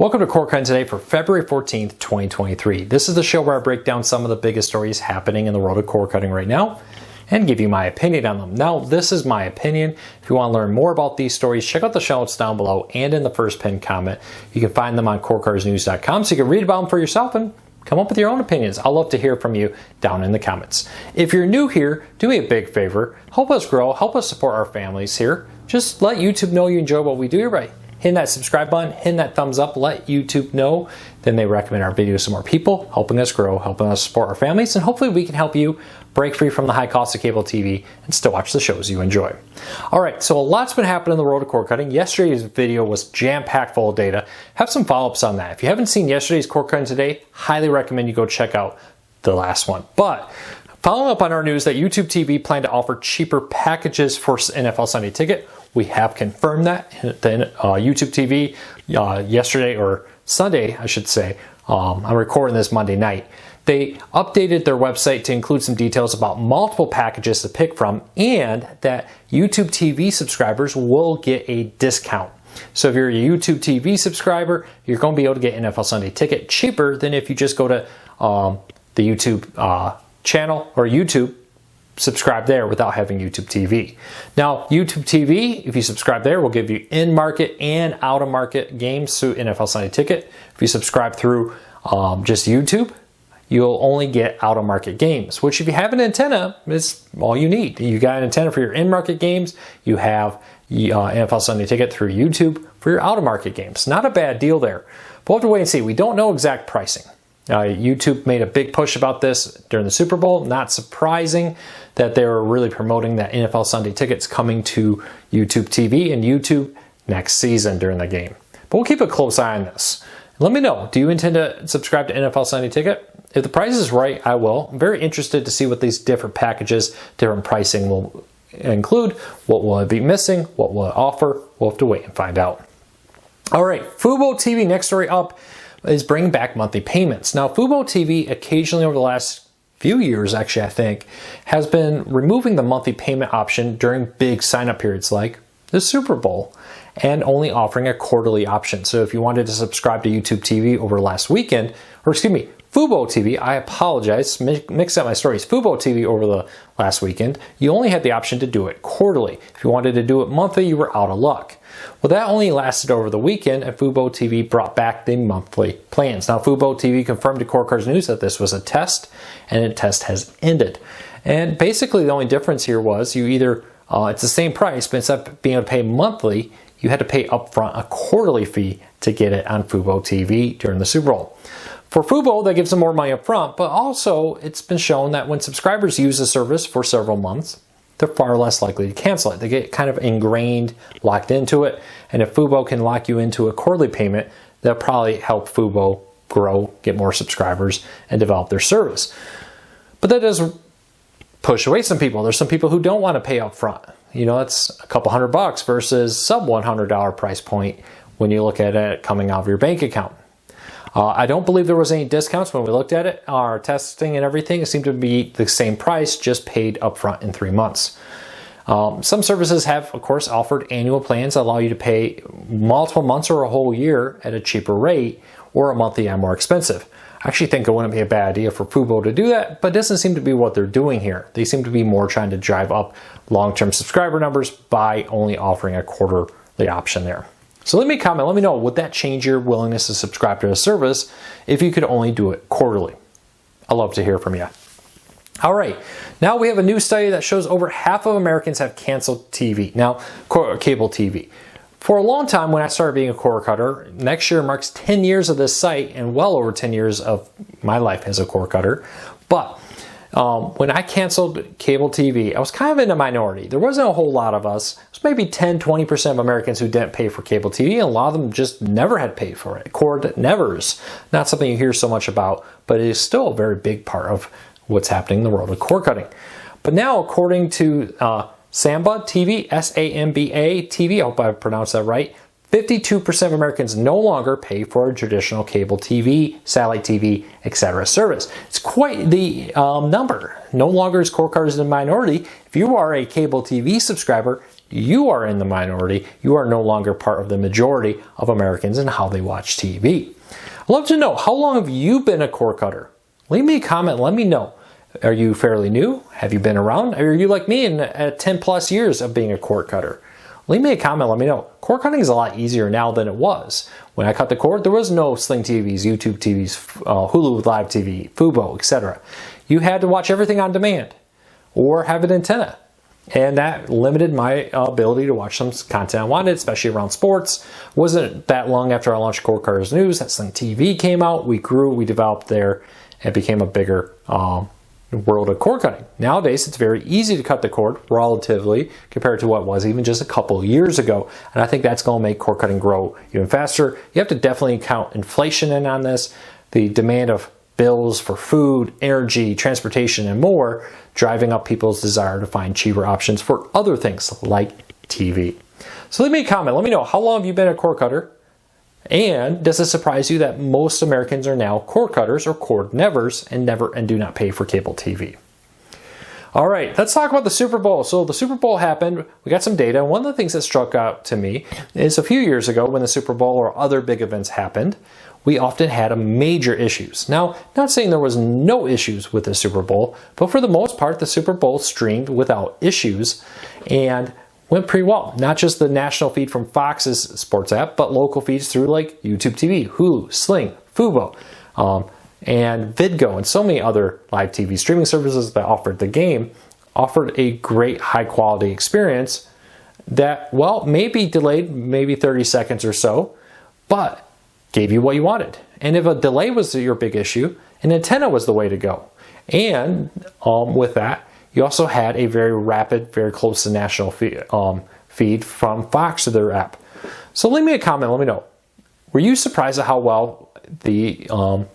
Welcome to Cord Cutting today for February 14th, 2023. This is the show where I break down some of the biggest stories happening in the world of cord cutting right now and give you my opinion on them. Now, this is my opinion. If you want to learn more about these stories, check out the show notes down below and in the first pinned comment. You can find them on cordcuttersnews.com so you can read about them for yourself and come up with your own opinions. I'd love to hear from you down in the comments. If you're new here, do me a big favor. Help us grow, help us support our families here. Just let YouTube know you enjoy what we do here by hitting that subscribe button, hitting that thumbs up, let YouTube know. Then they recommend our videos to more people, helping us grow, helping us support our families, and hopefully we can help you break free from the high cost of cable TV and still watch the shows you enjoy. All right, so a lot's been happening in the world of cord cutting. Yesterday's video was jam-packed full of data. Have some follow-ups on that. If you haven't seen yesterday's Cord Cutting Today, highly recommend you go check out the last one. But following up on our news that YouTube TV planned to offer cheaper packages for NFL Sunday Ticket, we have confirmed that. Then YouTube TV yesterday, or Sunday, I should say, I'm recording this Monday night, they updated their website to include some details about multiple packages to pick from and that YouTube TV subscribers will get a discount. So if you're a YouTube TV subscriber, you're going to be able to get NFL Sunday Ticket cheaper than if you just go to the YouTube channel or YouTube, subscribe there without having YouTube TV. Now, YouTube TV, if you subscribe there, will give you in-market and out-of-market games through NFL Sunday Ticket. If you subscribe through just YouTube, you'll only get out-of-market games, which if you have an antenna, is all you need. You got an antenna for your in-market games. You have NFL Sunday Ticket through YouTube for your out-of-market games. Not a bad deal there. But we'll have to wait and see. We don't know exact pricing. YouTube made a big push about this during the Super Bowl. Not surprising that they were really promoting that NFL Sunday Ticket's coming to YouTube TV and YouTube next season during the game. But we'll keep a close eye on this. Let me know, do you intend to subscribe to NFL Sunday Ticket? If the price is right, I will. I'm very interested to see what these different packages, different pricing will include. What will it be missing? What will it offer? We'll have to wait and find out. All right, Fubo TV, next story up, is bringing back monthly payments. Now, Fubo TV occasionally over the last few years, actually, I think, has been removing the monthly payment option during big sign-up periods like the Super Bowl and only offering a quarterly option. So if you wanted to subscribe to YouTube TV over last weekend, or excuse me, Fubo TV, I apologize, mixed up my stories. Fubo TV over the last weekend, you only had the option to do it quarterly. If you wanted to do it monthly, you were out of luck. Well, that only lasted over the weekend, and Fubo TV brought back the monthly plans. Now, Fubo TV confirmed to Cord Cutters News that this was a test, and the test has ended. And basically, the only difference here was you either, it's the same price, but instead of being able to pay monthly, you had to pay upfront a quarterly fee to get it on Fubo TV during the Super Bowl. For Fubo, that gives them more money up front, but also it's been shown that when subscribers use the service for several months, they're far less likely to cancel it. They get kind of ingrained, locked into it, and if Fubo can lock you into a quarterly payment, that'll probably help Fubo grow, get more subscribers, and develop their service. But that does push away some people. There's some people who don't want to pay up front. You know, it's a couple $100 versus sub $100 price point when you look at it coming out of your bank account. I don't believe there was any discounts when we looked at it. Our testing and everything, it seemed to be the same price, just paid upfront in 3 months. Some services have, of course, offered annual plans that allow you to pay multiple months or a whole year at a cheaper rate or a monthly and more expensive. I actually think it wouldn't be a bad idea for Fubo to do that, but it doesn't seem to be what they're doing here. They seem to be more trying to drive up long-term subscriber numbers by only offering a quarterly option there. So let me comment, let me know, would that change your willingness to subscribe to a service if you could only do it quarterly? I'd love to hear from you. All right, now we have a new study that shows over half of Americans have canceled TV. Now, cable TV. For a long time, when I started being a cord cutter, next year marks 10 years of this site and well over 10 years of my life as a cord cutter. But when I canceled cable TV, I was kind of in a minority. There wasn't a whole lot of us. It was maybe 10-20% of Americans who didn't pay for cable TV, and a lot of them just never had paid for it. Cord nevers. Not something you hear so much about, but it is still a very big part of what's happening in the world of cord cutting. But now, according to Samba TV, S-A-M-B-A TV, I hope I pronounced that right, 52% of Americans no longer pay for a traditional cable TV, satellite TV, etc. service. It's quite the number. No longer is cord cutters in the minority. If you are a cable TV subscriber, you are in the minority. You are no longer part of the majority of Americans and how they watch TV. I'd love to know, how long have you been a cord cutter? Leave me a comment, let me know. Are you fairly new? Have you been around? Or are you like me at 10 plus years of being a cord cutter? Leave me a comment, let me know. Cord cutting is a lot easier now than it was. When I cut the cord, there was no Sling TVs, YouTube TVs, Hulu Live TV, Fubo, etc. You had to watch everything on demand or have an antenna. And that limited my ability to watch some content I wanted, especially around sports. It wasn't that long after I launched Cord Cutters News that Sling TV came out. We grew, we developed there, and became a bigger world of cord cutting. Nowadays, it's very easy to cut the cord relatively compared to what it was even just a couple of years ago. And I think that's going to make cord cutting grow even faster. You have to definitely count inflation in on this, the demand of bills for food, energy, transportation, and more, driving up people's desire to find cheaper options for other things like TV. So leave me a comment. Let me know, how long have you been a cord cutter? And does it surprise you that most Americans are now cord cutters or cord nevers and do not pay for cable TV? All right, let's talk about the Super Bowl. So the Super Bowl happened, we got some data, and one of the things that struck out to me is a few years ago when the Super Bowl or other big events happened, we often had major issues. Now, not saying there was no issues with the Super Bowl, but for the most part, the Super Bowl streamed without issues and went pretty well. Not just the national feed from Fox's sports app, but local feeds through like YouTube TV, Hulu, Sling, Fubo, and Vidgo, and so many other live TV streaming services that offered the game, offered a great high quality experience that, well, maybe delayed maybe 30 seconds or so, but gave you what you wanted. And if a delay was your big issue, an antenna was the way to go. And with that, you also had a very rapid, very close to national feed from Fox to their app. So leave me a comment, let me know. Were you surprised at how well the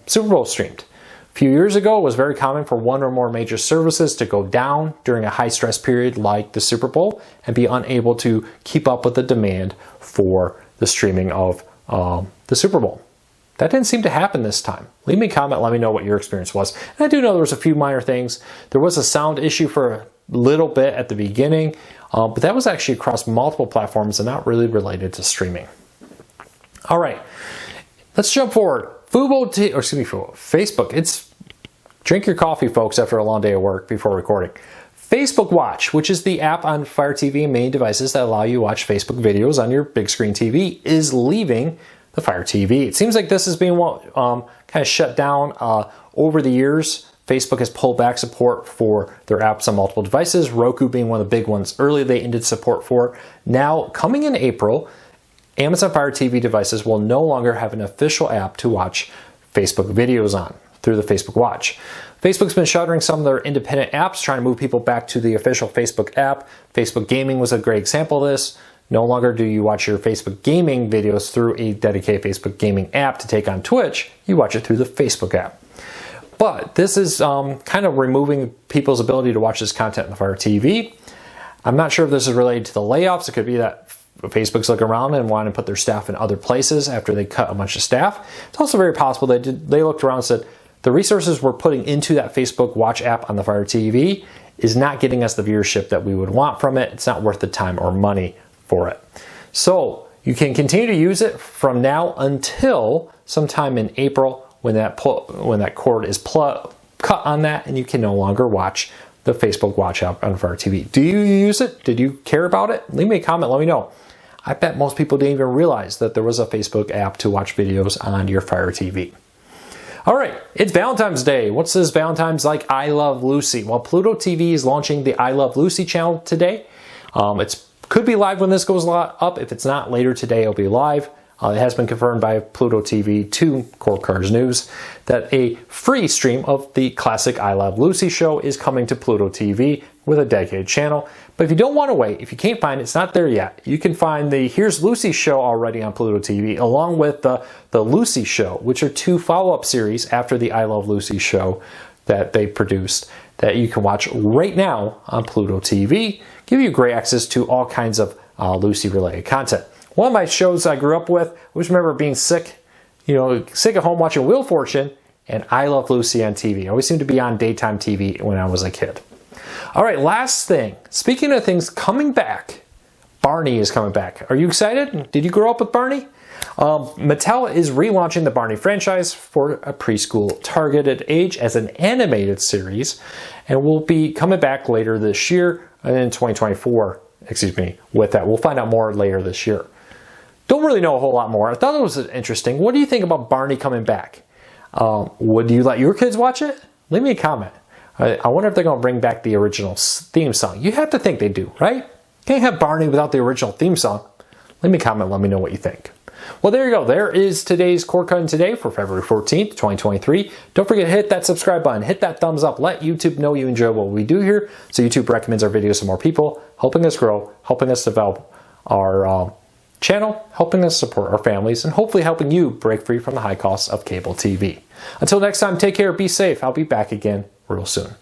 Super Bowl streamed? A few years ago, it was very common for one or more major services to go down during a high stress period like the Super Bowl and be unable to keep up with the demand for the streaming of the Super Bowl. That didn't seem to happen this time. Leave me a comment, let me know what your experience was. And I do know there was a few minor things. There was a sound issue for a little bit at the beginning, but that was actually across multiple platforms and not really related to streaming. All right, let's jump forward. Facebook. It's drink your coffee, folks, after a long day of work before recording. Facebook Watch, which is the app on Fire TV and main devices that allow you to watch Facebook videos on your big screen TV, is leaving the Fire TV. It seems like this is being kind of shut down over the years. Facebook has pulled back support for their apps on multiple devices, Roku being one of the big ones. Earlier, they ended support for. Now, coming in April, Amazon Fire TV devices will no longer have an official app to watch Facebook videos on through the Facebook Watch. Facebook's been shuttering some of their independent apps, trying to move people back to the official Facebook app. Facebook Gaming was a great example of this. No longer do you watch your Facebook gaming videos through a dedicated Facebook gaming app to take on Twitch. You watch it through the Facebook app. But this is kind of removing people's ability to watch this content on the Fire TV. I'm not sure if this is related to the layoffs. It could be that Facebook's looking around and wanting to put their staff in other places after they cut a bunch of staff. It's also very possible they looked around and said, the resources we're putting into that Facebook Watch app on the Fire TV is not getting us the viewership that we would want from it. It's not worth the time or money for it. So you can continue to use it from now until sometime in April when that cord is cut on that, and you can no longer watch the Facebook Watch app on Fire TV. Do you use it? Did you care about it? Leave me a comment, let me know. I bet most people didn't even realize that there was a Facebook app to watch videos on your Fire TV. All right, it's Valentine's Day. What's this Valentine's like? I Love Lucy. Well, Pluto TV is launching the I Love Lucy channel today. It could be live when this goes up. If it's not, later today it'll be live. It has been confirmed by Pluto TV to Cord Cutters News that a free stream of the classic I Love Lucy show is coming to Pluto TV with a dedicated channel. But if you don't want to wait, if you can't find it, it's not there yet. You can find the Here's Lucy show already on Pluto TV, along with the Lucy show, which are two follow-up series after the I Love Lucy show that they produced that you can watch right now on Pluto TV. Give you great access to all kinds of Lucy-related content. One of my shows I grew up with, I always remember being sick at home watching Wheel of Fortune and I Love Lucy on TV. It always seemed to be on daytime TV when I was a kid. All right, last thing. Speaking of things coming back, Barney is coming back. Are you excited? Did you grow up with Barney? Mattel is relaunching the Barney franchise for a preschool targeted age as an animated series, and will be coming back later this year and in 2024. Excuse me, with that. We'll find out more later this year. Don't really know a whole lot more. I thought it was interesting. What do you think about Barney coming back? Would you let your kids watch it? Leave me a comment. I wonder if they're going to bring back the original theme song. You have to think they do, right? Can't have Barney without the original theme song. Leave me a comment. Let me know what you think. Well, there you go. There is today's Cord Cutting Today for February 14th, 2023. Don't forget to hit that subscribe button. Hit that thumbs up. Let YouTube know you enjoy what we do here, so YouTube recommends our videos to more people, helping us grow, helping us develop our channel, helping us support our families, and hopefully helping you break free from the high costs of cable TV. Until next time, take care, be safe. I'll be back again real soon.